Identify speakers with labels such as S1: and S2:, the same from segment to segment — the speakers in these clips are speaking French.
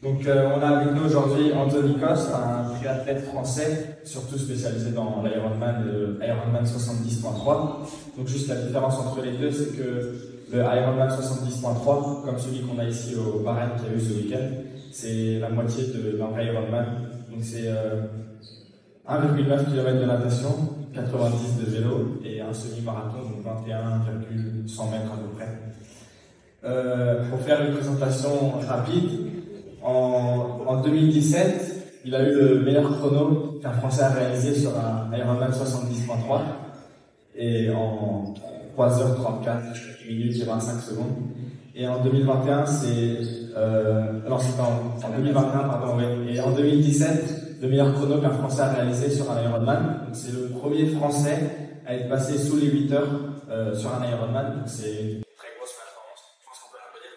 S1: Donc on a avec nous aujourd'hui Anthony Coste, un triathlète français, surtout spécialisé dans l'Ironman, le Ironman 70.3. Donc juste la différence entre les deux, c'est que le Ironman 70.3, comme celui qu'on a ici au Bahreïn qui a eu ce week-end, c'est la moitié d'un vrai Ironman. Donc c'est 1,9 km de natation, 90 de vélo et un semi-marathon, donc 21,100 mètres à peu près. Pour faire une présentation rapide, en 2017, il a eu le meilleur chrono qu'un Français a réalisé sur un Ironman 70.3 et en 3h34 minutes et 25 secondes. Et en 2021, alors c'était en 2021, pardon, oui. Et en 2017, le meilleur chrono qu'un Français a réalisé sur un Ironman. Donc c'est le premier Français à être passé sous les 8 heures sur un Ironman. Donc c'est une très grosse performance. Je pense qu'on peut l'applaudir.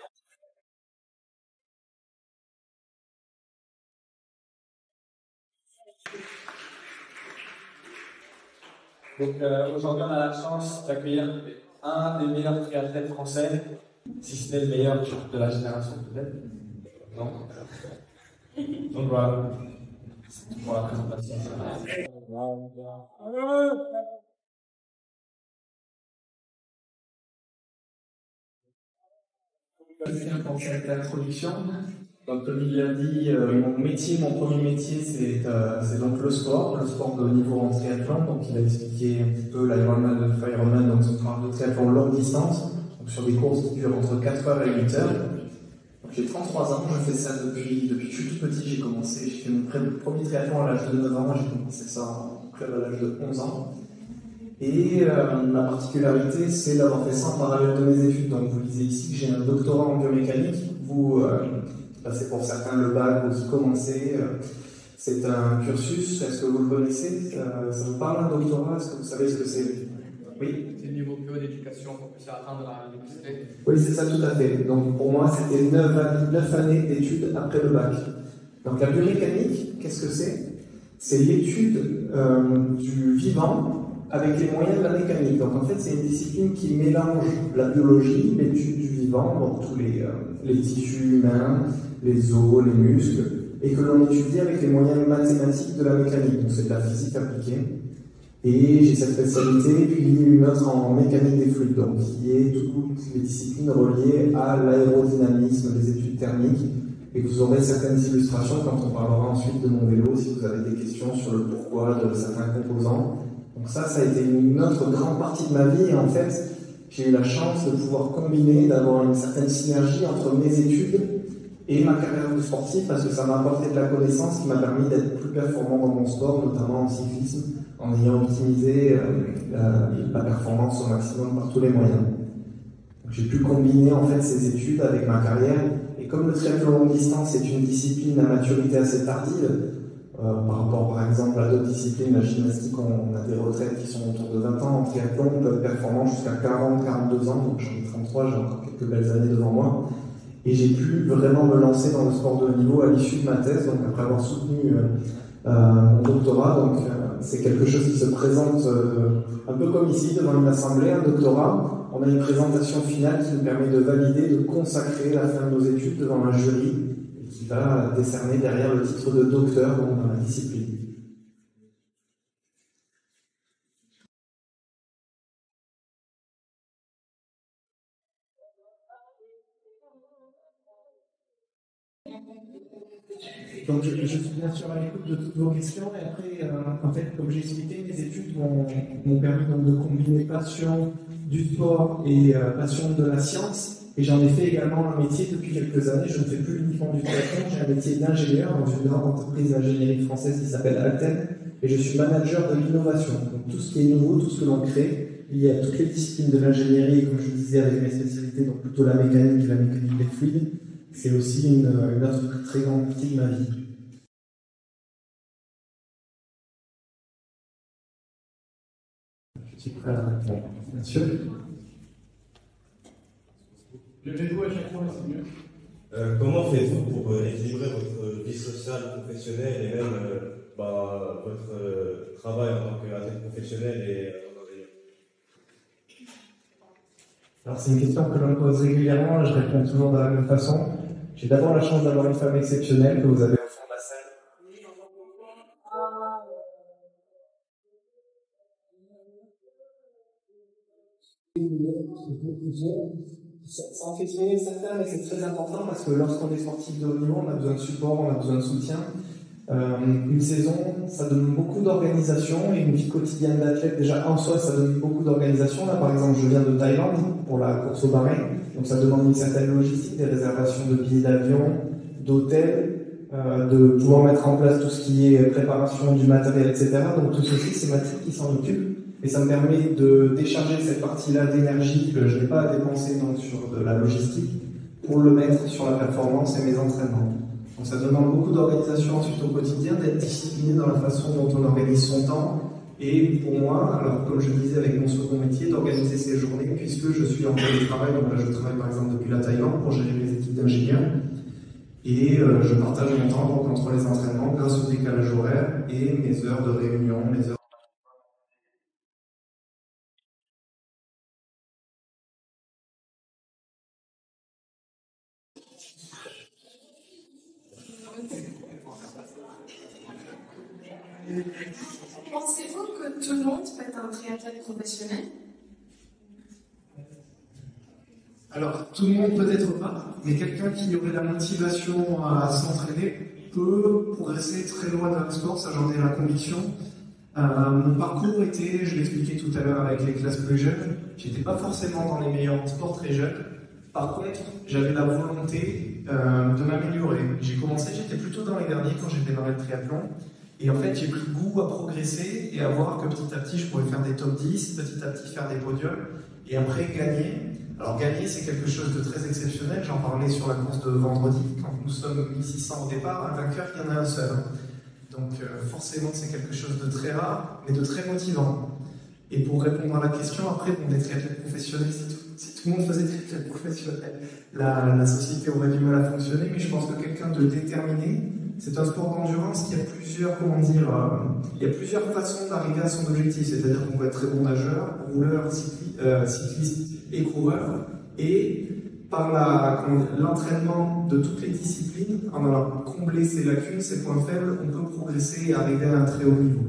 S1: Donc aujourd'hui, on a la chance d'accueillir un des meilleurs triathlètes français, si ce n'est le meilleur de la génération peut-être. Donc voilà, c'est tout pour la présentation.
S2: Pour cette introduction. Donc, comme il l'a dit, mon premier métier, c'est donc le sport de haut niveau en triathlon. Donc, il a expliqué un petit peu l'Ironman, le Ironman, donc on parle de triathlon longue distance, donc sur des courses qui durent entre 4 heures et 8 heures. J'ai 33 ans, je fais ça depuis que je suis tout petit. J'ai fait mon premier triathlon à l'âge de 9 ans, j'ai commencé ça en club à l'âge de 11 ans. Et ma particularité, c'est d'avoir fait ça en parallèle de mes études. Donc vous lisez ici que j'ai un doctorat en biomécanique. Vous passez pour certains le bac, vous y commencez. C'est un cursus, est-ce que vous le connaissez? Ça vous parle un doctorat? Est-ce que vous savez ce que c'est? Oui.
S3: C'est le niveau plus haut d'éducation qu'on puisse atteindre à l'université.
S2: Oui, c'est ça, tout à fait. Donc pour moi, c'était 9 années d'études après le bac. Donc la biomécanique, qu'est-ce que c'est? C'est l'étude du vivant avec les moyens de la mécanique. Donc en fait, c'est une discipline qui mélange la biologie, l'étude du vivant, donc tous les tissus humains, les os, les muscles, et que l'on étudie avec les moyens mathématiques de la mécanique. Donc c'est de la physique appliquée. Et j'ai cette spécialité, puis une autre en mécanique des fluides, donc qui est toutes les disciplines reliées à l'aérodynamisme, les études thermiques, et vous aurez certaines illustrations quand on parlera ensuite de mon vélo, si vous avez des questions sur le pourquoi de certains composants. Donc ça a été une autre grande partie de ma vie, et en fait, j'ai eu la chance de pouvoir combiner, d'avoir une certaine synergie entre mes études et ma carrière de sportif, parce que ça m'a apporté de la connaissance qui m'a permis d'être plus performant dans mon sport, notamment en cyclisme, en ayant optimisé la performance au maximum par tous les moyens. J'ai pu combiner en fait ces études avec ma carrière, et comme le triathlon longue distance est une discipline à maturité assez tardive, par rapport par exemple à d'autres disciplines, la gymnastique, on a des retraites qui sont autour de 20 ans, en triathlon on peut être performant jusqu'à 40-42 ans, donc j'en ai 33, j'ai encore quelques belles années devant moi, et j'ai pu vraiment me lancer dans le sport de haut niveau à l'issue de ma thèse, donc après avoir soutenu mon doctorat, donc c'est quelque chose qui se présente un peu comme ici devant une assemblée, un doctorat. On a une présentation finale qui nous permet de valider, de consacrer la fin de nos études devant un jury qui va décerner derrière le titre de docteur dans la discipline. Donc je suis bien sûr à l'écoute de toutes vos questions et après, en fait, comme j'ai expliqué, mes études m'ont permis donc de combiner passion du sport et passion de la science. Et j'en ai fait également un métier depuis quelques années. Je ne fais plus uniquement du triathlon, j'ai un métier d'ingénieur dans une grande entreprise d'ingénierie française qui s'appelle Alten. Et je suis manager de l'innovation. Donc tout ce qui est nouveau, tout ce que l'on crée, lié à toutes les disciplines de l'ingénierie, comme je vous disais avec mes spécialités, donc plutôt la mécanique et la mécanique des fluides, c'est aussi une autre très grande partie de ma vie. Je suis prêt à répondre. Bien sûr.
S4: Levez-vous à chaque fois, c'est mieux.
S5: Comment faites-vous pour équilibrer votre vie sociale, professionnelle et même votre travail en tant qu'athlète professionnel et
S2: Alors c'est une question que l'on me pose régulièrement et je réponds toujours de la même façon. J'ai d'abord la chance d'avoir une femme exceptionnelle que vous avez au fond de la salle. Ça en fait soigner certains, mais c'est très important parce que lorsqu'on est sportif de haut niveau, on a besoin de support, on a besoin de soutien. Une saison, ça demande beaucoup d'organisation et une vie quotidienne d'athlète, déjà en soi, ça demande beaucoup d'organisation. Là, par exemple, je viens de Thaïlande pour la course au Bahreïn, donc ça demande une certaine logistique, des réservations de billets d'avion, d'hôtels, de pouvoir mettre en place tout ce qui est préparation du matériel, etc. Donc tout ceci, c'est ma team qui s'en occupe. Et ça me permet de décharger cette partie-là d'énergie que je n'ai pas à dépenser donc, sur de la logistique pour le mettre sur la performance et mes entraînements. Donc ça demande beaucoup d'organisation ensuite au quotidien, d'être discipliné dans la façon dont on organise son temps. Et pour moi, alors comme je disais avec mon second métier, d'organiser ses journées puisque je suis en télétravail. Donc là je travaille par exemple depuis la Thaïlande pour gérer mes équipes d'ingénieurs. Et je partage mon temps donc, entre les entraînements grâce au décalage horaire et mes heures de réunion, mes heures.
S6: Pensez-vous que tout le monde peut être un triathlète professionnel?
S2: Alors, tout le monde peut-être pas, mais quelqu'un qui aurait la motivation à s'entraîner peut progresser très loin dans le sport, ça j'en ai la conviction. Mon parcours était, je l'expliquais tout à l'heure avec les classes plus jeunes, j'étais pas forcément dans les meilleurs sports très jeunes. Par contre, j'avais la volonté de m'améliorer. J'ai commencé, j'étais plutôt dans les derniers quand j'ai démarré le triathlon. Et en fait, j'ai pris goût à progresser et à voir que petit à petit, je pouvais faire des top 10, petit à petit faire des podiums, et après gagner. Alors gagner, c'est quelque chose de très exceptionnel. J'en parlais sur la course de vendredi. Quand nous sommes 1600 au départ, un vainqueur, il y en a un seul. Donc forcément, c'est quelque chose de très rare, mais de très motivant. Et pour répondre à la question, après, bon, des triathlètes professionnels, si tout le monde faisait des triathlètes professionnels, la société aurait du mal à fonctionner, mais je pense que quelqu'un de déterminé, c'est un sport d'endurance qui a plusieurs, il y a plusieurs façons d'arriver à son objectif. C'est-à-dire qu'on peut être très bon nageur, rouleur, cycliste et coureur. Et par l'entraînement de toutes les disciplines, en allant combler ses lacunes, ses points faibles, on peut progresser et arriver à un très haut niveau.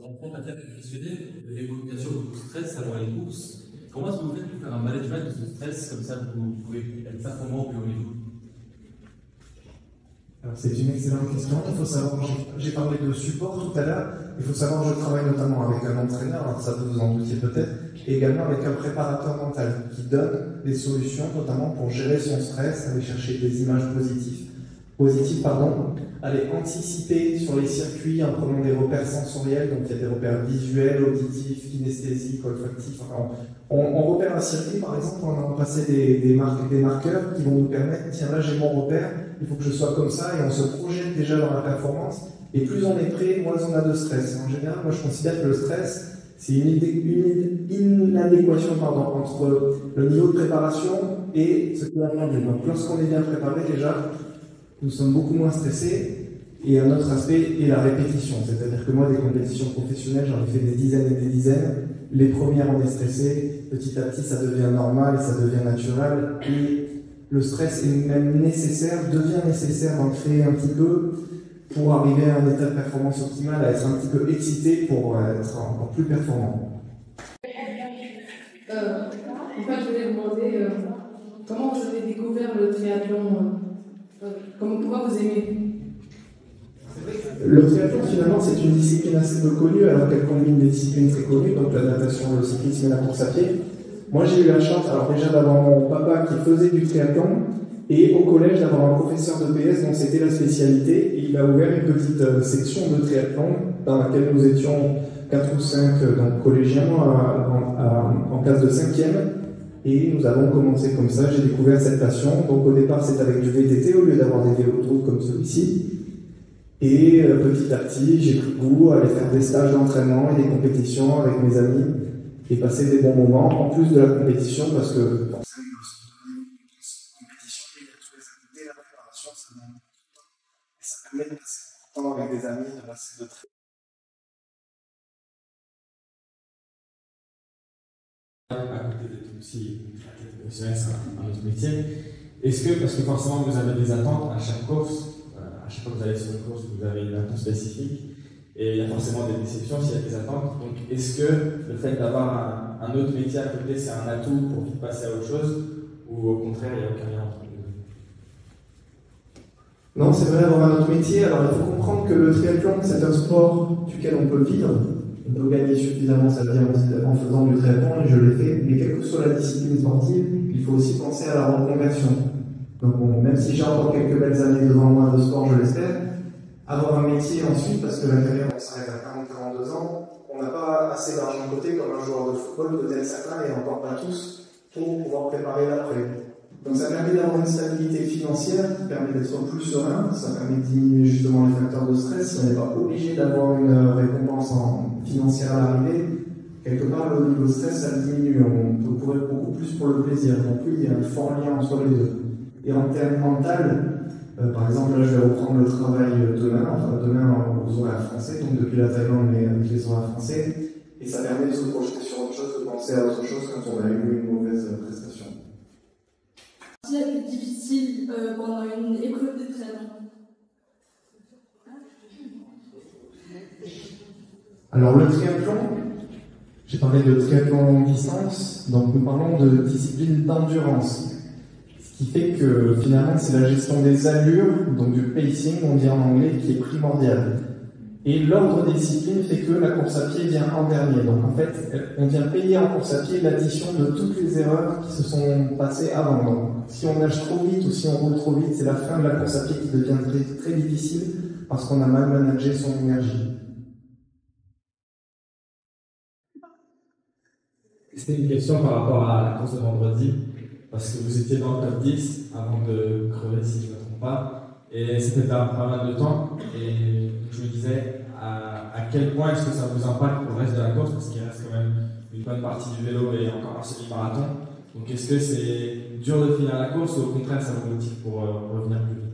S7: En tant qu'athlète professionnel, l'évolution du stress avant les courses, comment est-ce que vous faites pour faire un management de ce stress, comme ça vous pouvez être performant au plus haut niveau?
S2: C'est une excellente question. Il faut savoir, j'ai parlé de support tout à l'heure, il faut savoir que je travaille notamment avec un entraîneur, alors ça vous en doutiez peut-être, et également avec un préparateur mental qui donne des solutions, notamment pour gérer son stress, aller chercher des images positives, aller anticiper sur les circuits en prenant des repères sensoriels, donc il y a des repères visuels, auditifs, kinesthésiques, olfactifs. On repère un circuit, par exemple, on a passé des marqueurs qui vont nous permettre, tiens là j'ai mon repère, il faut que je sois comme ça, et on se projette déjà dans la performance, et plus on est prêt, moins on a de stress. En général, moi je considère que le stress, c'est une inadéquation entre le niveau de préparation et ce qui va arriver. Donc lorsqu'on est bien préparé déjà, nous sommes beaucoup moins stressés. Et un autre aspect est la répétition. C'est-à-dire que moi, des compétitions professionnelles, j'en ai fait des dizaines et des dizaines. Les premières, on est stressé. Petit à petit, ça devient normal et ça devient naturel. Et le stress est même nécessaire, devient nécessaire d'en créer un petit peu pour arriver à un état de performance optimale, à être un petit peu excité pour être encore plus performant.
S8: En fait, je voulais demander comment vous avez découvert le triathlon, pourquoi vous aimez?
S2: Le triathlon, finalement, c'est une discipline assez peu connue, alors qu'elle combine des disciplines très connues, donc la natation, le cyclisme et la course à pied. Moi, j'ai eu la chance, alors déjà d'avoir mon papa qui faisait du triathlon, et au collège d'avoir un professeur de PS dont c'était la spécialité, et il a ouvert une petite section de triathlon dans laquelle nous étions 4 ou 5 donc, collégiens en classe de 5e, et nous avons commencé comme ça, j'ai découvert cette passion. Donc au départ c'était avec du VTT au lieu d'avoir des vélos de route comme celui-ci, et petit à petit j'ai pris goût à aller faire des stages d'entraînement et des compétitions avec mes amis, et passer des bons moments, en plus de la compétition, parce que ça permet de passer du temps avec des amis, de passer de très...
S1: À côté d'être aussi athlète professionnel, c'est un autre métier. Est-ce que, parce que forcément vous avez des attentes à chaque course, à chaque fois que vous allez sur une course, vous avez une attente spécifique, et il y a forcément des déceptions s'il y a des attentes. Donc est-ce que le fait d'avoir un autre métier à côté, c'est un atout pour vite passer à autre chose, ou au contraire, il n'y a aucun lien entre les deux?
S2: Non, c'est vrai d'avoir un autre métier. Alors il faut comprendre que le triathlon, c'est un sport duquel on peut vivre. On peut gagner suffisamment sa vie en faisant du triathlon, et je l'ai fait. Mais quelle que soit la discipline sportive, il faut aussi penser à la reconversion. Donc bon, même si j'ai encore quelques belles années devant moi de sport, je l'espère, avoir un métier ensuite, parce que la carrière, on s'arrête à 40-42 ans, on n'a pas assez d'argent de côté comme un joueur de football, peut-être certains, et encore pas tous, pour pouvoir préparer l'après. Donc ça permet d'avoir une stabilité financière qui permet d'être plus serein, ça permet de diminuer justement les facteurs de stress. On n'est pas obligé d'avoir une récompense financière à l'arrivée. Quelque part, le niveau de stress, ça diminue. On peut courir beaucoup plus pour le plaisir. Donc oui, il y a un fort lien entre les deux. Et en termes mental, par exemple, là je vais reprendre le travail demain aux horaires français, donc depuis la Thaïlande mais avec les horaires français, et ça permet de se projeter sur autre chose, de penser à autre chose quand on a eu une mauvaise prestation.
S6: Qu'est-ce qui est le plus difficile pendant une école de triathlon?
S2: Alors le triathlon, j'ai parlé de triathlon longue distance, donc nous parlons de discipline d'endurance. Ce qui fait que finalement c'est la gestion des allures, donc du pacing, on dit en anglais, qui est primordial. Et l'ordre des disciplines fait que la course à pied vient en dernier. Donc en fait, on vient payer en course à pied l'addition de toutes les erreurs qui se sont passées avant. Donc si on nage trop vite ou si on roule trop vite, c'est la fin de la course à pied qui devient très, très difficile parce qu'on a mal managé son énergie.
S1: C'était une question par rapport à la course de vendredi, parce que vous étiez dans le top 10 avant de crever, si je ne me trompe pas, et c'était pas mal de temps, et je me disais à quel point est-ce que ça vous impacte pour le reste de la course, parce qu'il reste quand même une bonne partie du vélo et encore un semi-marathon. Donc est-ce que c'est dur de finir la course ou au contraire ça vous motive pour revenir plus vite?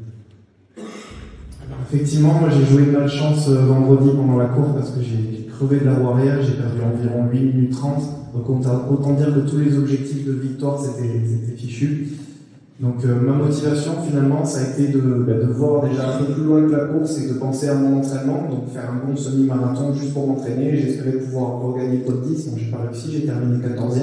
S2: Alors, effectivement, moi j'ai joué de malchance vendredi pendant la course parce que j'ai crevé de la roue arrière, j'ai perdu environ 8 minutes 30. Donc autant dire que tous les objectifs de victoire c'était fichu. Donc ma motivation finalement ça a été de voir déjà un peu plus loin que la course et de penser à mon entraînement, donc faire un bon semi-marathon juste pour m'entraîner. J'espérais pouvoir regagner le top 10, donc j'ai pas réussi, j'ai terminé 14e.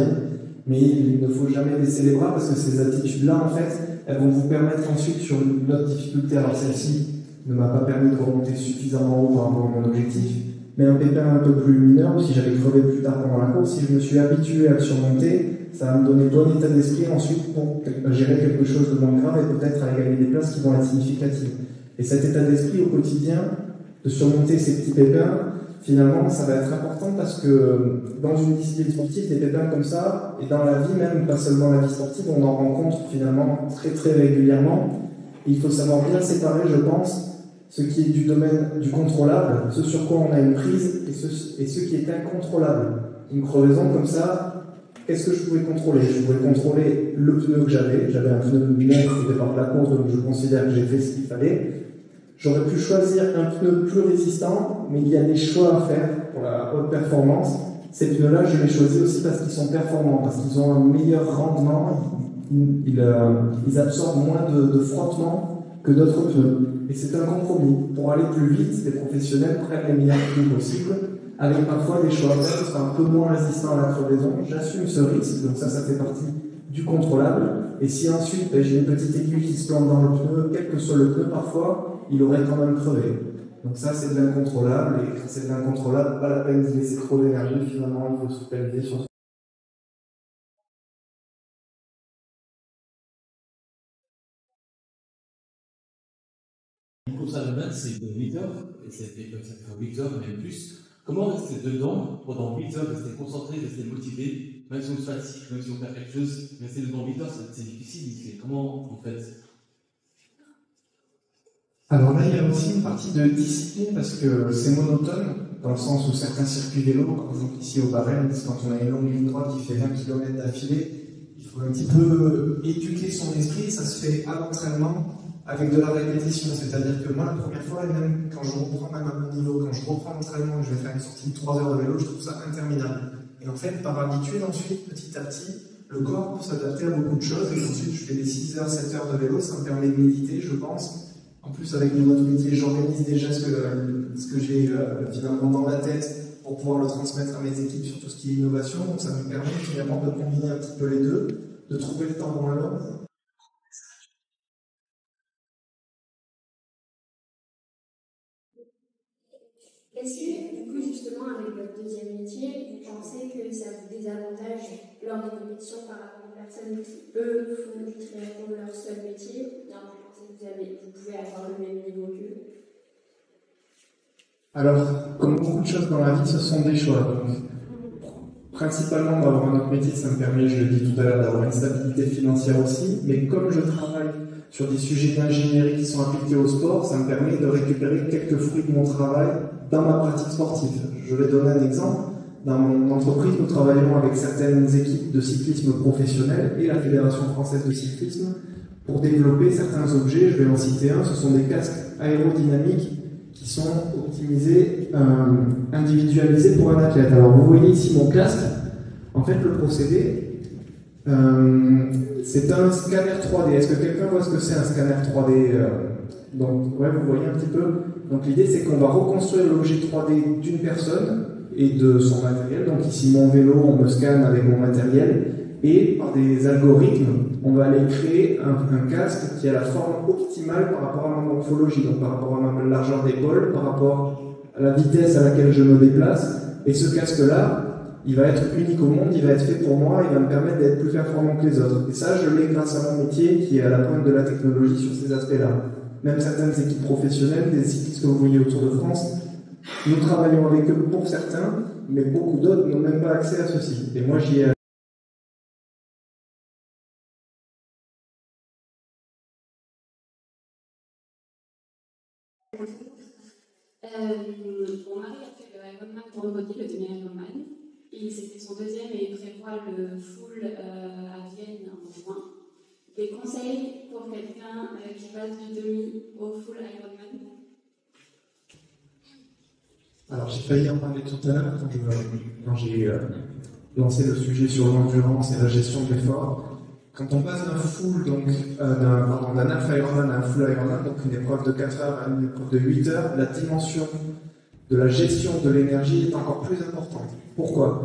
S2: Mais il ne faut jamais baisser les bras parce que ces attitudes-là en fait, elles vont vous permettre ensuite sur une autre difficulté. Alors celle-ci ne m'a pas permis de remonter suffisamment haut par rapport à mon objectif, mais un pépin un peu plus mineur, si j'avais crevé plus tard pendant la course, si je me suis habitué à le surmonter, ça va me donner bon état d'esprit ensuite pour gérer quelque chose de moins grave et peut-être aller gagner des places qui vont être significatives. Et cet état d'esprit au quotidien, de surmonter ces petits pépins, finalement, ça va être important parce que dans une discipline sportive, des pépins comme ça, et dans la vie même, pas seulement la vie sportive, on en rencontre finalement très très régulièrement. Et il faut savoir bien séparer, je pense, ce qui est du domaine du contrôlable, ce sur quoi on a une prise, et ce qui est incontrôlable. Une crevaison comme ça, qu'est-ce que je pouvais contrôler? Je pouvais contrôler le pneu que j'avais un pneu neuf au départ de la course, donc je considère que j'ai fait ce qu'il fallait. J'aurais pu choisir un pneu plus résistant, mais il y a des choix à faire pour la haute performance. Ces pneus-là, je les choisis aussi parce qu'ils sont performants, parce qu'ils ont un meilleur rendement, ils absorbent moins de frottement que d'autres pneus. Et c'est un compromis. Pour aller plus vite, les professionnels prennent les meilleurs pneus possibles, avec parfois des choix qui sont un peu moins résistants à la crevaison. J'assume ce risque, donc ça fait partie du contrôlable. Et si ensuite j'ai une petite aiguille qui se plante dans le pneu, quel que soit le pneu, parfois, il aurait quand même crevé. Donc ça, c'est de l'incontrôlable, et quand c'est de l'incontrôlable, pas la peine d'y laisser trop d'énergie, finalement, il faut se focaliser sur ça.
S7: Une course à la c'est de 8 heures, et ça fait 8 heures, même plus. Comment rester dedans pendant 8 heures, rester concentré, rester motivé, même si on se fatigue, même si on perd quelque chose, rester dedans 8 heures, c'est difficile. Comment vous faites?
S2: Alors là, il y a aussi une partie de discipline parce que c'est monotone, dans le sens où certains circuits vélo, par exemple ici au Barème, quand on a une longue ligne droite qui fait 20 km d'affilée, il faut un petit peu éduquer son esprit, ça se fait à l'entraînement avec de la répétition. C'est-à-dire que moi, la première fois, même quand je reprends même à mon niveau, quand je reprends l'entraînement et je vais faire une sortie de 3 heures de vélo, je trouve ça interminable. Et en fait, par habitude, ensuite, petit à petit, le corps peut s'adapter à beaucoup de choses. Et ensuite, je fais des 6 heures, 7 heures de vélo, ça me permet de méditer, je pense. En plus, avec mon autre métier, j'organise déjà ce que j'ai finalement dans la tête pour pouvoir le transmettre à mes équipes sur tout ce qui est innovation. Donc ça me permet finalement de combiner un petit peu les deux, de trouver le temps dans l'un.
S6: Est-ce que, du coup, justement, avec votre deuxième métier, vous pensez que ça vous désavantage lors des compétitions par rapport aux personnes qui, eux, font du triathlon leur seul métier? Bien, vous pensez que vous pouvez avoir le même niveau qu'eux?
S2: Alors, comme beaucoup de choses dans la vie, ce sont des choix. Donc, principalement, d'avoir un autre métier, ça me permet, je l'ai dit tout à l'heure, d'avoir une stabilité financière aussi. Mais comme je travaille sur des sujets d'ingénierie qui sont appliqués au sport, ça me permet de récupérer quelques fruits de mon travail dans ma pratique sportive. Je vais donner un exemple. Dans mon entreprise, nous travaillons avec certaines équipes de cyclisme professionnel et la Fédération française de cyclisme pour développer certains objets. Je vais en citer un, ce sont des casques aérodynamiques qui sont optimisés, individualisés pour un athlète. Alors vous voyez ici mon casque. En fait, le procédé, c'est un scanner 3D. Est-ce que quelqu'un voit ce que c'est un scanner 3D? Donc, ouais, vous voyez un petit peu. Donc l'idée, c'est qu'on va reconstruire l'objet 3D d'une personne et de son matériel. Donc ici, mon vélo, on me scanne avec mon matériel. Et par des algorithmes, on va aller créer un casque qui a la forme optimale par rapport à ma morphologie, donc par rapport à ma largeur d'épaule, par rapport à la vitesse à laquelle je me déplace. Et ce casque-là, il va être unique au monde, il va être fait pour moi, il va me permettre d'être plus performant que les autres. Et ça, je l'ai grâce à mon métier qui est à la pointe de la technologie sur ces aspects-là. Même certaines équipes professionnelles, des cyclistes que vous voyez autour de France, nous travaillons avec eux pour certains, mais beaucoup d'autres n'ont même pas accès à ceci. Et moi, j'y ai
S9: Mon mari a fait le Ironman vendredi, le demi-Ironman, et c'était son deuxième et il prévoit le full à Vienne en juin. Des conseils pour quelqu'un qui passe du demi au full Ironman?
S2: Alors j'ai failli en parler tout à l'heure quand j'ai lancé le sujet sur l'endurance et la gestion de l'effort. Quand on passe d'un full, donc d'un half Ironman à un full Ironman, donc une épreuve de 4 heures à une épreuve de 8 heures, la dimension de la gestion de l'énergie est encore plus importante. Pourquoi?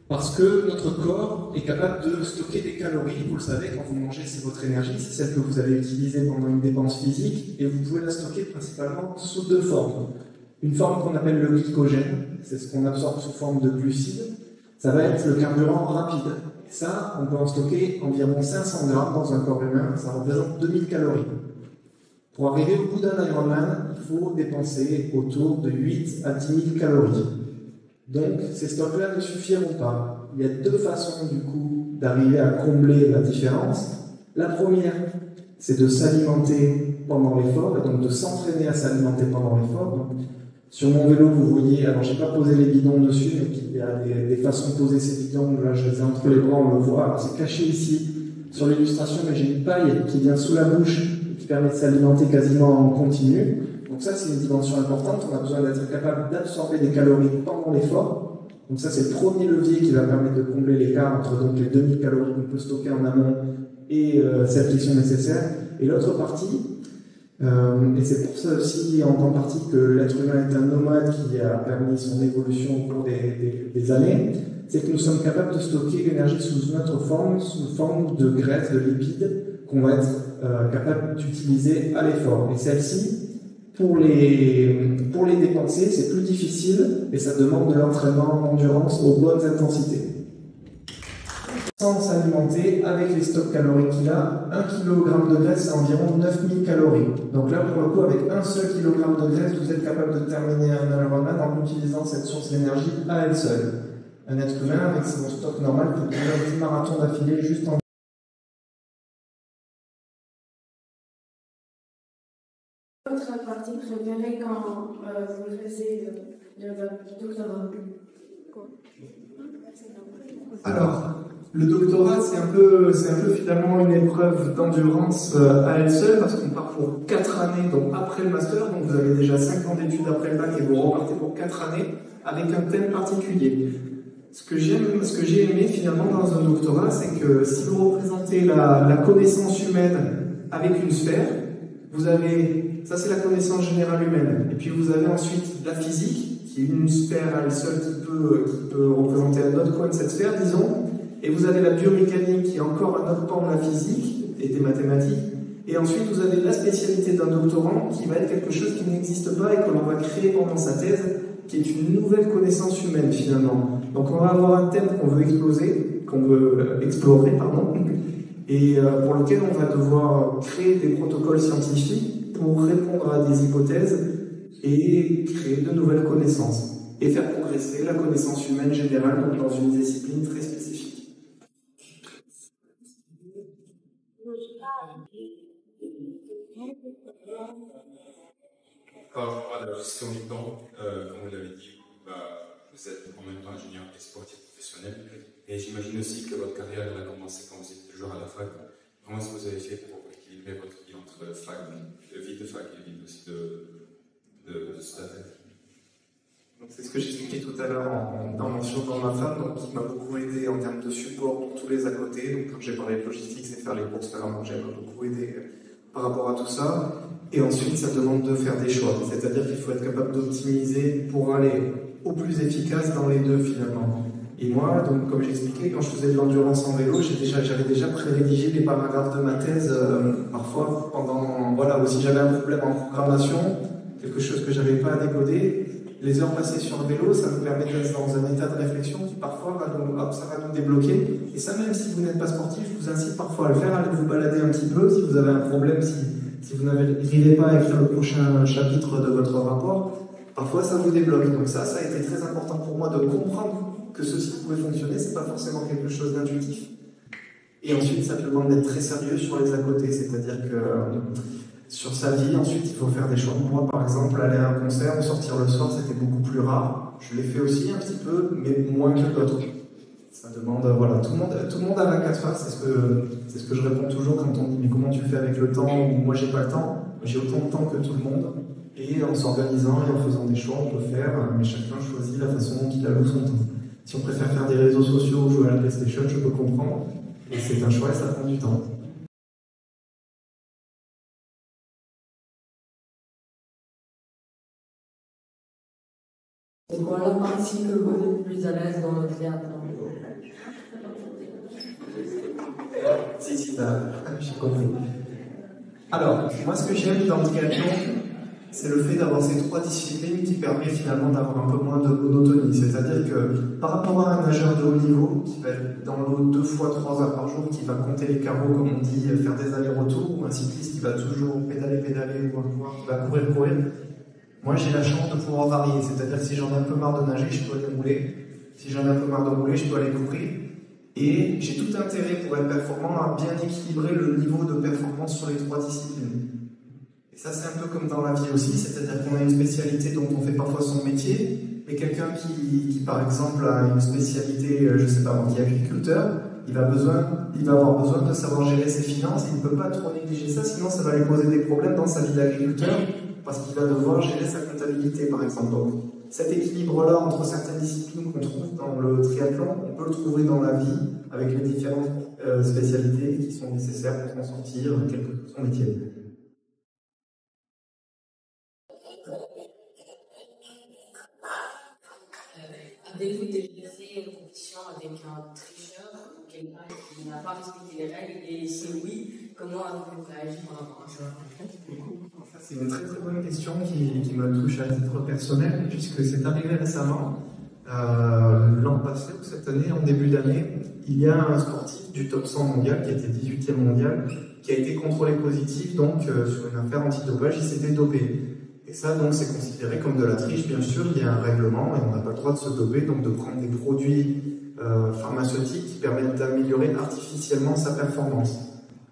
S2: Parce que notre corps est capable de stocker des calories. Vous le savez, quand vous mangez, c'est votre énergie, c'est celle que vous allez utiliser pendant une dépense physique, et vous pouvez la stocker principalement sous deux formes. Une forme qu'on appelle le glycogène, c'est ce qu'on absorbe sous forme de glucides. Ça va être le carburant rapide. Et ça, on peut en stocker environ 500 grammes dans un corps humain, ça représente 2000 calories. Pour arriver au bout d'un Ironman, il faut dépenser autour de 8 à 10 000 calories. Donc, ces stocks-là ne suffiront pas. Il y a deux façons, du coup, d'arriver à combler la différence. La première, c'est de s'alimenter pendant l'effort, et donc de s'entraîner à s'alimenter pendant l'effort. Donc, sur mon vélo, vous voyez, alors j'ai pas posé les bidons dessus, mais il y a des façons de poser ces bidons. Là, je les ai entre les bras, on le voit. Alors, c'est caché ici sur l'illustration, mais j'ai une paille qui vient sous la bouche et qui permet de s'alimenter quasiment en continu. Donc ça, c'est une dimension importante. On a besoin d'être capable d'absorber des calories pendant l'effort. Donc ça, c'est le premier levier qui va permettre de combler l'écart entre donc les 2000 calories qu'on peut stocker en amont et celles qui sont nécessaires, et l'autre partie, et c'est pour ça aussi en grande partie que l'être humain est un nomade qui a permis son évolution au cours des années, c'est que nous sommes capables de stocker l'énergie sous une autre forme, sous forme de graisse, de lipides, qu'on va être capable d'utiliser à l'effort. Et celle-ci, pour les dépenser, c'est plus difficile et ça demande de l'entraînement d'endurance aux bonnes intensités. Sans s'alimenter avec les stocks caloriques qu'il a, 1 kg de graisse, c'est environ 9000 calories. Donc là, pour le coup, avec un seul kilogramme de graisse, vous êtes capable de terminer un Ironman en utilisant cette source d'énergie à elle seule. Un être humain, avec son stock normal, peut courir 10 marathons d'affilée juste en...
S6: Votre partie préférée quand vous faisiez le doctorat?
S2: Alors, le doctorat, c'est un peu finalement une épreuve d'endurance à elle seule, parce qu'on part pour 4 années, donc après le master, donc vous avez déjà 5 ans d'études après le bac et vous repartez pour 4 années avec un thème particulier. Ce que j'ai aimé finalement dans un doctorat, c'est que si vous représentez la connaissance humaine avec une sphère, vous avez, ça c'est la connaissance générale humaine, et puis vous avez ensuite la physique, qui est une sphère à elle seule qui peut représenter un autre coin de cette sphère, disons, et vous avez la biomécanique qui est encore un autre pan de la physique et des mathématiques, et ensuite vous avez la spécialité d'un doctorant qui va être quelque chose qui n'existe pas et que l'on va créer pendant sa thèse, qui est une nouvelle connaissance humaine finalement. Donc on va avoir un thème qu'on veut explorer, et pour lequel on va devoir créer des protocoles scientifiques pour répondre à des hypothèses et créer de nouvelles connaissances et faire progresser la connaissance humaine générale donc dans une discipline très spécifique.
S10: Par rapport à la gestion du temps, comme vous l'avez dit, vous êtes en même temps ingénieur et sportif professionnel, et j'imagine aussi que votre carrière elle a commencé quand vous étiez toujours à la fac. Comment est-ce que vous avez fait pour équilibrer votre vie entre fac, vie de fac et vie aussi de stagiaire?
S2: C'est ce que j'expliquais tout à l'heure en mentionnant ma femme, donc, qui m'a beaucoup aidé en termes de support pour tous les à côté. Donc, quand j'ai parlé de logistique, c'est faire les courses, faire à manger, elle m'a beaucoup aidé par rapport à tout ça. Et ensuite, ça demande de faire des choix. C'est-à-dire qu'il faut être capable d'optimiser pour aller au plus efficace dans les deux finalement. Et moi, donc, comme j'expliquais, quand je faisais de l'endurance en vélo, j'avais déjà pré-rédigé les paragraphes de ma thèse, parfois pendant, voilà, ou si j'avais un problème en programmation, quelque chose que j'avais pas à décoder, les heures passées sur le vélo, ça nous permet d'être dans un état de réflexion qui parfois ça va nous débloquer. Et ça, même si vous n'êtes pas sportif, je vous incite parfois à le faire, allez vous balader un petit peu si vous avez un problème, si vous n'arrivez pas à écrire le prochain chapitre de votre rapport, parfois ça vous débloque. Donc ça a été très important pour moi de comprendre que ceci pouvait fonctionner, c'est pas forcément quelque chose d'intuitif. Et ensuite, ça demande d'être très sérieux sur les à côté, c'est-à-dire que sur sa vie, ensuite, il faut faire des choix. Moi, par exemple, aller à un concert ou sortir le soir, c'était beaucoup plus rare. Je l'ai fait aussi un petit peu, mais moins que d'autres. Ça demande, voilà, tout le monde a 24 heures, c'est ce que je réponds toujours quand on dit mais comment tu fais avec le temps, ou moi j'ai pas le temps. J'ai autant de temps que tout le monde, et en s'organisant et en faisant des choix, on peut faire, mais chacun choisit la façon dont il alloue son temps. Si on préfère faire des réseaux sociaux ou jouer à la PlayStation, je peux comprendre, et c'est un choix et ça prend du temps.
S11: C'est quoi la partie que vous êtes plus à l'aise dans le triathlon?
S2: Si, j'ai compris. Alors, moi, ce que j'aime dans le triathlon, c'est le fait d'avoir ces 3 disciplines qui permet finalement d'avoir un peu moins de monotonie. C'est-à-dire que par rapport à un nageur de haut niveau qui va être dans l'eau 2 fois 3 heures par jour, qui va compter les carreaux, comme on dit, faire des allers-retours, ou un cycliste qui va toujours pédaler, ou un coureur qui va courir, moi j'ai la chance de pouvoir varier. C'est-à-dire que si j'en ai un peu marre de nager, je peux aller rouler. Si j'en ai un peu marre de rouler, je peux aller courir. Et j'ai tout intérêt pour être performant à bien équilibrer le niveau de performance sur les 3 disciplines. Et ça, c'est un peu comme dans la vie aussi, c'est-à-dire qu'on a une spécialité dont on fait parfois son métier, mais quelqu'un qui par exemple, a une spécialité, je sais pas, qui est agriculteur, il va avoir besoin de savoir gérer ses finances, il ne peut pas trop négliger ça, sinon ça va lui poser des problèmes dans sa vie d'agriculteur, parce qu'il va devoir gérer sa comptabilité, par exemple. Donc, cet équilibre-là entre certaines disciplines qu'on trouve dans le triathlon, on peut le trouver dans la vie, avec les différentes spécialités qui sont nécessaires pour s'en sortir, quel que soit son métier.
S11: Avez-vous déjà fait une compétition avec un tricheur ou quelqu'un qui n'a pas respecté les règles? Et si oui, comment avez-vous réagi par rapport à ça?
S2: C'est une très très bonne question qui me touche à titre personnel, puisque c'est arrivé récemment. L'an passé ou cette année, en début d'année, il y a un sportif du top 100 mondial qui était 18e mondial, qui a été contrôlé positif donc sur une affaire antidopage, il s'était dopé. Et ça donc c'est considéré comme de la triche, bien sûr, il y a un règlement et on n'a pas le droit de se doper, donc de prendre des produits pharmaceutiques qui permettent d'améliorer artificiellement sa performance.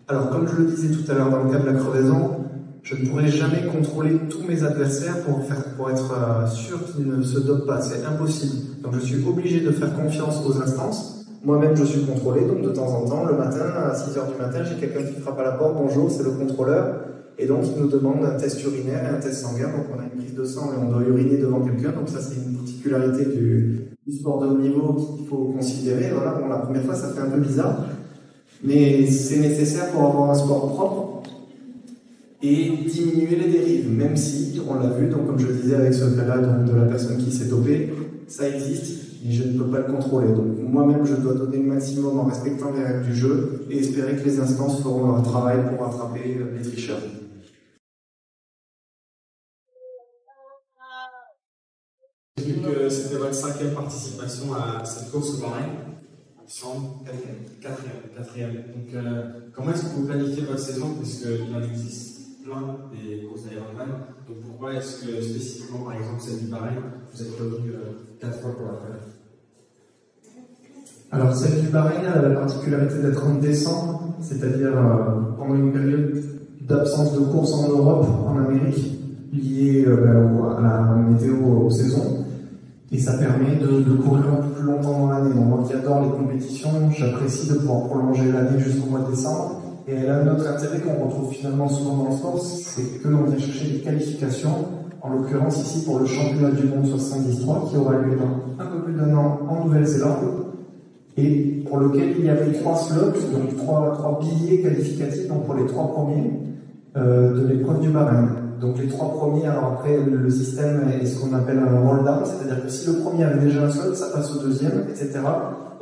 S2: Alors comme je le disais tout à l'heure dans le cas de la crevaison, je ne pourrai jamais contrôler tous mes adversaires pour être sûr qu'ils ne se dopent pas, c'est impossible. Donc je suis obligé de faire confiance aux instances. Moi-même je suis contrôlé, donc de temps en temps, le matin, à 6 h du matin, j'ai quelqu'un qui frappe à la porte, bonjour, c'est le contrôleur, et donc il nous demande un test urinaire et un test sanguin, donc on a une prise de sang et on doit uriner devant quelqu'un, donc ça c'est une particularité du sport de haut niveau qu'il faut considérer. Voilà, bon, la première fois ça fait un peu bizarre, mais c'est nécessaire pour avoir un sport propre et diminuer les dérives, même si, on l'a vu, donc comme je le disais avec ce cas-là de la personne qui s'est dopée, ça existe et je ne peux pas le contrôler. Donc moi-même, je dois donner le maximum en respectant les règles du jeu et espérer que les instances feront leur travail pour rattraper les tricheurs.
S1: J'ai vu que c'était votre 5e participation à cette course au Bahreïn. Il me semble, 4e. Donc, comment est-ce que vous planifiez votre saison, puisqu'il en existe plein des courses d'Ironman? Donc, pourquoi est-ce que spécifiquement, par exemple, celle du Bahreïn, vous êtes revenu 4 fois pour la faire?
S2: Alors, celle du Bahreïn a la particularité d'être en décembre, c'est-à-dire pendant une période d'absence de course en Europe, en Amérique, liée à la météo, aux saisons. Et ça permet de courir un peu plus longtemps dans l'année. Donc, moi qui adore les compétitions, j'apprécie de pouvoir prolonger l'année jusqu'au mois de décembre. Et elle a un autre intérêt qu'on retrouve finalement souvent dans le sport, c'est que l'on vient chercher des qualifications, en l'occurrence ici pour le championnat du monde 73 qui aura lieu dans un peu plus d'1 an en Nouvelle-Zélande, et pour lequel il y avait 3 slots, donc 3 billets qualificatifs, donc pour les 3 premiers de l'épreuve du Bahreïn. Donc les 3 premiers, alors après le système est ce qu'on appelle un roll-down, c'est-à-dire que si le premier avait déjà un slot, ça passe au deuxième, etc.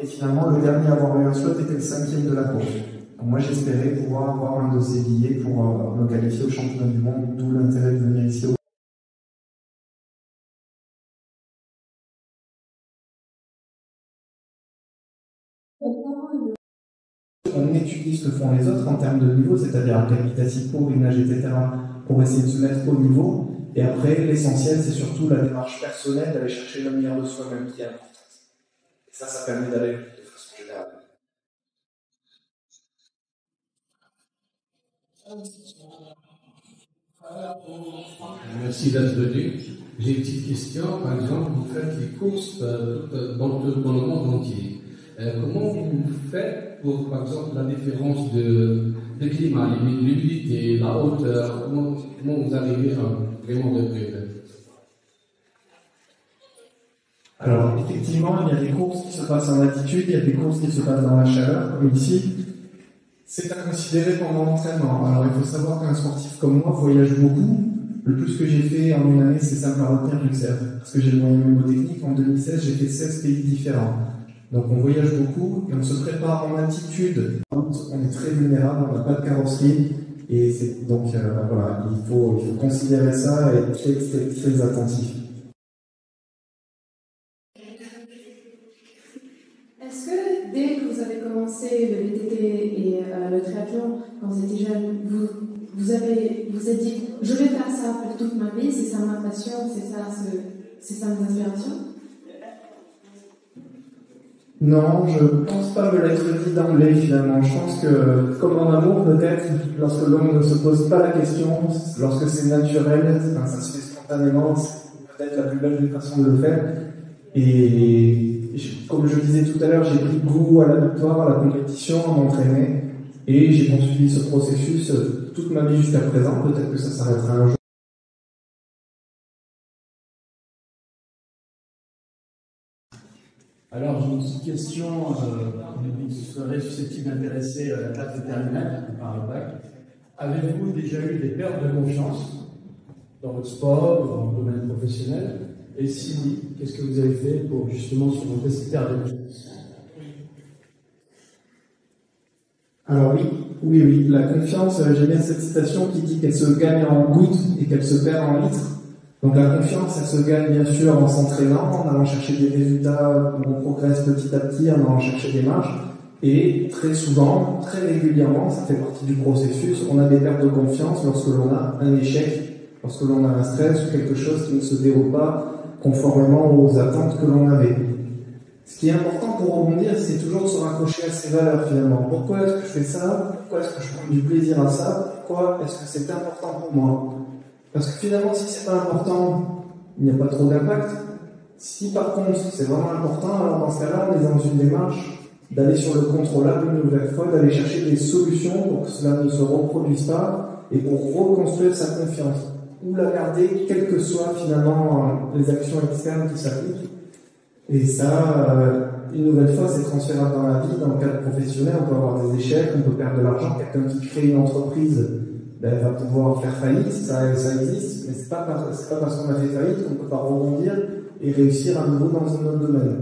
S2: Et finalement le dernier à avoir eu un slot était le 5e de la course. Donc moi j'espérais pouvoir avoir un de ces billets pour me qualifier au championnat du monde, d'où l'intérêt de venir ici. On étudie ce que font les autres en termes de niveau, c'est-à-dire qualitatif, urinage, etc., pour essayer de se mettre au niveau. Et après, l'essentiel, c'est surtout la démarche personnelle d'aller chercher le meilleur de soi-même qui est importante. Et ça permet d'aller de façon générale.
S12: Merci d'être venu. J'ai une petite question. Par exemple, vous faites les courses dans le monde entier. Comment vous faites pour, par exemple, la différence de climat, l'humidité, la hauteur? Comment vous arrivez à vraiment repérer?
S2: Alors, effectivement, il y a des courses qui se passent en altitude, il y a des courses qui se passent dans la chaleur, comme ici. C'est à considérer pendant l'entraînement. Alors, il faut savoir qu'un sportif comme moi voyage beaucoup. Le plus que j'ai fait en une année, c'est simple à retenir, parce que j'ai le moyen mnémotechnique. En 2016, j'ai fait 16 pays différents. Donc on voyage beaucoup et on se prépare en altitude. On est très vulnérable, on n'a pas de carrosserie. Et donc voilà, il faut considérer ça et être très attentif.
S8: Est-ce que dès que vous avez commencé le VTT et le triathlon, quand vous étiez jeune, vous êtes dit je vais faire ça pour toute ma vie, c'est ça ma passion, c'est ça mes aspirations?
S2: Non, je pense pas me l'être dit d'emblée finalement. Je pense que, comme en amour peut-être, lorsque l'on ne se pose pas la question, lorsque c'est naturel, ça se fait spontanément, c'est peut-être la plus belle façon de le faire. Et comme je disais tout à l'heure, j'ai pris goût à la victoire, à la compétition, à m'entraîner, et j'ai poursuivi ce processus toute ma vie jusqu'à présent. Peut-être que ça s'arrêtera un jour.
S4: Alors, j'ai une petite question qui serait susceptible d'intéresser la classe de terminale par le bac. Avez-vous déjà eu des pertes de confiance dans votre sport ou dans le domaine professionnel? Et si oui, qu'est-ce que vous avez fait pour justement surmonter ces pertes de confiance?
S2: Alors oui, la confiance, j'aime bien cette citation qui dit qu'elle se gagne en gouttes et qu'elle se perd en litres. Donc la confiance, elle se gagne bien sûr en s'entraînant, en allant chercher des résultats où on progresse petit à petit, en allant chercher des marges. Et très souvent, très régulièrement, ça fait partie du processus, on a des pertes de confiance lorsque l'on a un échec, lorsque l'on a un stress ou quelque chose qui ne se déroule pas conformément aux attentes que l'on avait. Ce qui est important pour rebondir, c'est toujours de se raccrocher à ses valeurs finalement. Pourquoi est-ce que je fais ça? Pourquoi est-ce que je prends du plaisir à ça? Pourquoi est-ce que c'est important pour moi? Parce que finalement, si c'est pas important, il n'y a pas trop d'impact. Si par contre, c'est vraiment important, alors dans ce cas-là, on est dans une démarche d'aller sur le contrôlable une nouvelle fois, d'aller chercher des solutions pour que cela ne se reproduise pas et pour reconstruire sa confiance. Ou la garder, quelles que soient finalement les actions externes qui s'appliquent. Et ça, une nouvelle fois, c'est transférable dans la vie, dans le cadre professionnel, on peut avoir des échecs, on peut perdre de l'argent, quelqu'un qui crée une entreprise va pouvoir faire faillite, ça existe, mais c'est pas parce qu'on a fait faillite qu'on ne peut pas rebondir et réussir à nouveau dans un autre domaine.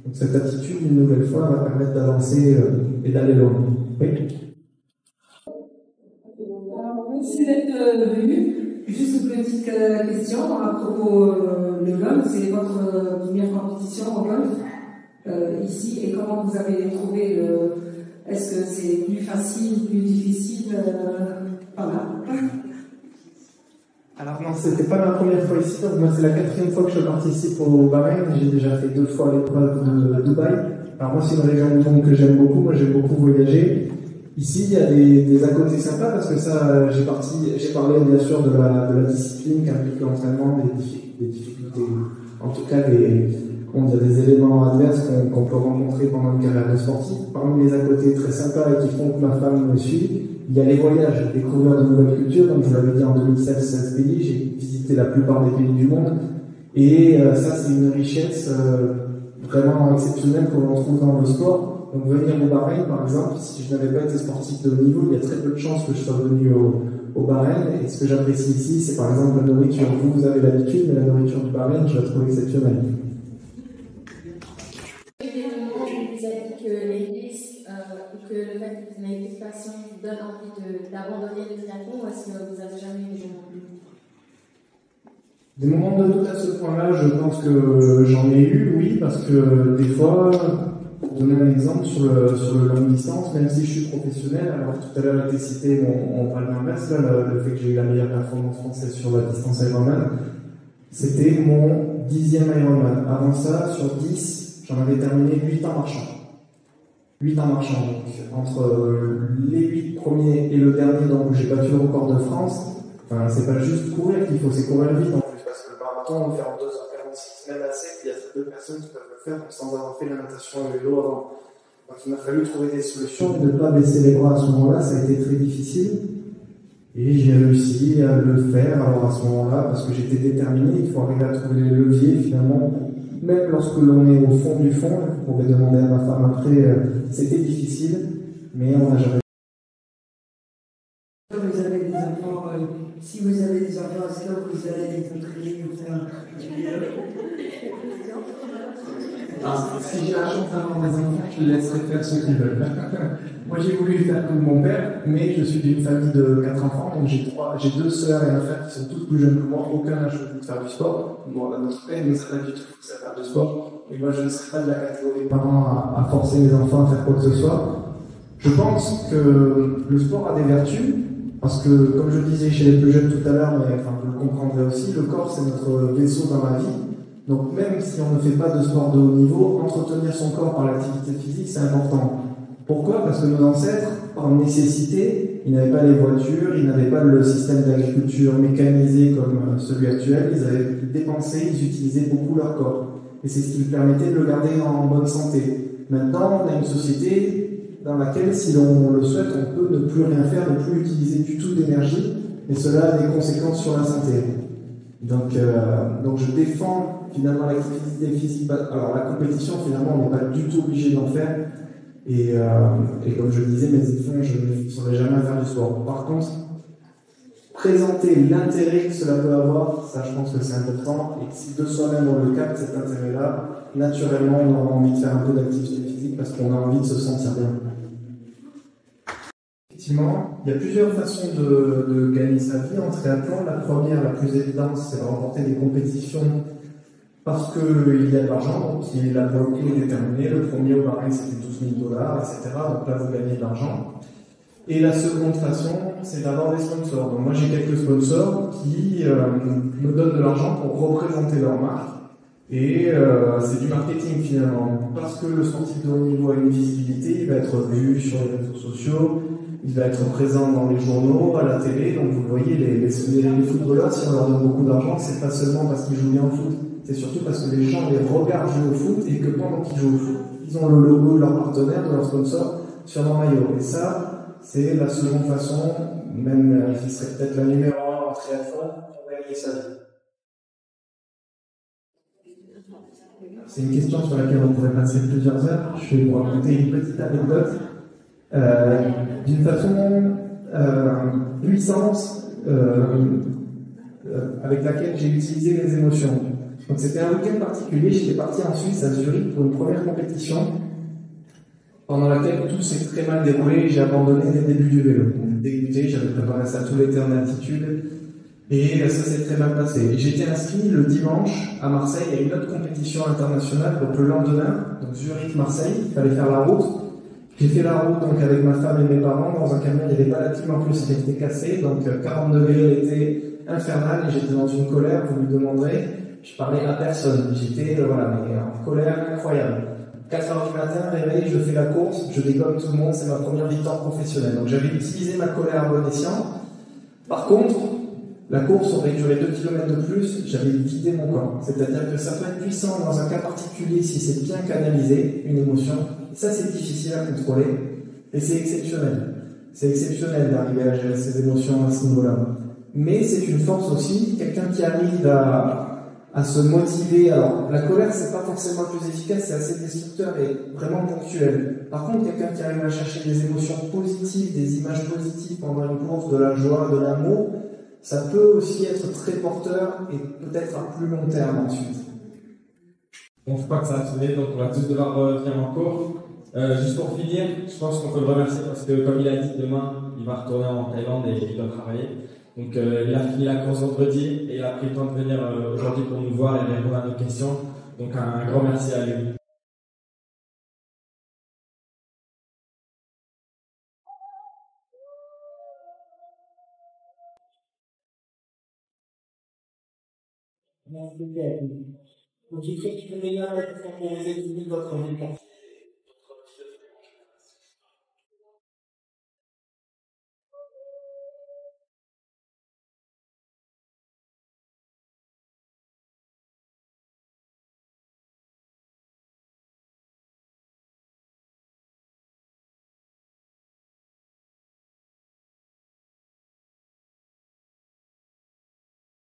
S2: Donc cette attitude, une nouvelle fois, va permettre d'avancer et d'aller loin. Oui.
S13: Alors, merci d'être venu. Juste une petite question à propos du golf. C'est votre première compétition au golf ici, et comment vous avez trouvé est-ce que c'est plus facile, plus difficile? Voilà.
S2: Alors non, c'était pas ma première fois ici, donc moi c'est la 4e fois que je participe au Bahreïn. J'ai déjà fait 2 fois l'épreuve de Dubaï. Alors moi c'est une région du monde que j'aime beaucoup, moi j'aime beaucoup voyager. Ici il y a des à côté sympas parce que ça, j'ai parlé bien sûr de la discipline qui implique l'entraînement, des difficultés, en tout cas des éléments adverses qu'on peut rencontrer pendant une carrière de sportif. Parmi les à côté très sympas et qui font que ma femme me suit, il y a les voyages, découvrir de nouvelles cultures. Comme je vous l'avais dit, en 2016, 16 pays, j'ai visité la plupart des pays du monde. Et ça, c'est une richesse vraiment exceptionnelle que l'on trouve dans le sport. Donc venir au Bahreïn, par exemple, si je n'avais pas été sportif de haut niveau, il y a très peu de chances que je sois venu au Bahreïn. Et ce que j'apprécie ici, c'est par exemple la nourriture. Vous avez l'habitude, mais la nourriture du Bahreïn, je la trouve exceptionnelle.
S6: Vous avez dit que les risques ou que le fait que vous n'ayez plus de passion vous donne envie d'abandonner le triathlon, ou est-ce que vous n'avez jamais eu des moments de doute?
S2: Des moments de doute à ce point-là, je pense que j'en ai eu, oui, parce que des fois, pour donner un exemple sur le longue distance, même si je suis professionnel, alors tout à l'heure a été cité mon palmarès, là, le fait que j'ai eu la meilleure performance française sur la distance Ironman, c'était mon 10e Ironman. Avant ça, sur 10, j'en avais terminé 8 en marchant. 8 en marchant, donc entre les 8 premiers et le dernier, donc j'ai battu le record de France. Enfin, c'est pas juste courir qu'il faut, c'est courir vite en plus, parce que le marathon, on le fait en 2h46, même à sec, il y a très peu de personnes qui peuvent le faire sans avoir fait la natation et le vélo avant. Donc il m'a fallu trouver des solutions et ne pas baisser les bras à ce moment-là, ça a été très difficile. Et j'ai réussi à le faire, alors à ce moment-là, parce que j'étais déterminé, il faut arriver à trouver les leviers finalement. Même lorsque l'on est au fond du fond, je pourrais demander à ma femme après, c'était difficile, mais on n'a jamais.
S13: Vous avez des enfants, si vous avez des enfants, est-ce que vous allez les entraîner ou faire
S2: Si j'ai la chance d'avoir des enfants, je les laisserai faire ce qu'ils veulent. Moi j'ai voulu faire comme mon père, mais je suis d'une famille de 4 enfants, donc j'ai 2 sœurs et un frère qui sont tous plus jeunes que moi, aucun n'a choisi de faire du sport. Bon, notre père ne serait pas du tout poussé à faire du sport, et moi je ne serais pas de la catégorie des parents à forcer mes enfants à faire quoi que ce soit. Je pense que le sport a des vertus, parce que comme je disais chez les plus jeunes tout à l'heure, mais enfin, vous le comprendrez aussi, le corps c'est notre vaisseau dans la vie. Donc même si on ne fait pas de sport de haut niveau, entretenir son corps par l'activité physique c'est important. Pourquoi? Parce que nos ancêtres, par nécessité, ils n'avaient pas les voitures, ils n'avaient pas le système d'agriculture mécanisé comme celui actuel, ils avaient dépensé, ils utilisaient beaucoup leur corps. Et c'est ce qui leur permettait de le garder en bonne santé. Maintenant, on a une société dans laquelle, si l'on le souhaite, on peut ne plus rien faire, ne plus utiliser du tout d'énergie, et cela a des conséquences sur la santé. Donc je défends finalement l'activité physique. Alors la compétition, finalement, on n'est pas du tout obligé d'en faire. Et comme je le disais, mes enfants, je ne saurais jamais faire du sport. Par contre, présenter l'intérêt que cela peut avoir, ça je pense que c'est important. Et si de soi-même on le capte, cet intérêt-là, naturellement on aura envie de faire un peu d'activité physique parce qu'on a envie de se sentir bien. Effectivement, il y a plusieurs façons de gagner sa vie en triathlon. La première, la plus évidente, c'est de remporter des compétitions parce qu'il y a de l'argent, qui est là pour le coup déterminé. Le premier au Bahreïn, c'était 12 000 $, etc. Donc là, vous gagnez de l'argent. Et la seconde façon, c'est d'avoir des sponsors. Donc moi, j'ai quelques sponsors qui me donnent de l'argent pour représenter leur marque. Et c'est du marketing finalement. Parce que le sportif de haut niveau a une visibilité, il va être vu sur les réseaux sociaux, il va être présent dans les journaux, à la télé. Donc vous voyez, les footballeurs, si on leur donne beaucoup d'argent, c'est pas seulement parce qu'ils jouent bien au foot. C'est surtout parce que les gens les regardent jouer au foot et que pendant qu'ils jouent au foot, ils ont le logo de leur partenaire, de leur sponsor sur leur maillot. Et ça, c'est la seconde façon, même qui serait peut-être la numéro 1 en triathlon, pour gagner sa vie. C'est une question sur laquelle on pourrait passer plusieurs heures. Je vais vous raconter une petite anecdote. D'une façon puissante avec laquelle j'ai utilisé les émotions. Donc c'était un week-end particulier, j'étais parti en Suisse à Zurich pour une première compétition pendant laquelle tout s'est très mal déroulé et j'ai abandonné dès le début du vélo. Donc, dégoûté, j'avais préparé ça tout l'été en altitude et ça s'est très mal passé. J'étais inscrit le dimanche à Marseille à une autre compétition internationale, donc le lendemain, donc Zurich-Marseille, il fallait faire la route. J'ai fait la route donc avec ma femme et mes parents dans un camion, il n'y avait pas la clim en plus, il était cassé, donc 40 degrés, il était infernal et j'étais dans une colère, vous me demanderez, je parlais à personne, j'étais voilà, mais en colère incroyable. 4 heures du matin, réveil, je fais la course, je dégomme tout le monde, c'est ma première victoire professionnelle. Donc j'avais utilisé ma colère à bon escient. Par contre, la course aurait duré 2 km de plus, j'avais vidé mon corps. C'est-à-dire que ça peut être puissant dans un cas particulier si c'est bien canalisé, une émotion. Ça, c'est difficile à contrôler, et c'est exceptionnel. C'est exceptionnel d'arriver à gérer ses émotions à ce niveau-là. Mais c'est une force aussi, quelqu'un qui arrive à se motiver. Alors, la colère, c'est pas forcément le plus efficace, c'est assez destructeur et vraiment ponctuel. Par contre, quelqu'un qui arrive à chercher des émotions positives, des images positives pendant une course, de la joie, de l'amour, ça peut aussi être très porteur et peut-être à plus long terme ensuite.
S1: Bon, je crois que ça a sonné, donc on va tous devoir revenir en cours. Juste pour finir, je pense qu'on peut le remercier parce que, comme il a dit, demain, il va retourner en Thaïlande et il doit travailler. Donc, il a fini la course vendredi et il a pris le temps de venir aujourd'hui pour nous voir et répondre à nos questions. Donc, un grand merci à lui.
S2: Donc, il faut que tu me meilleur pour que vous ayez votre vie.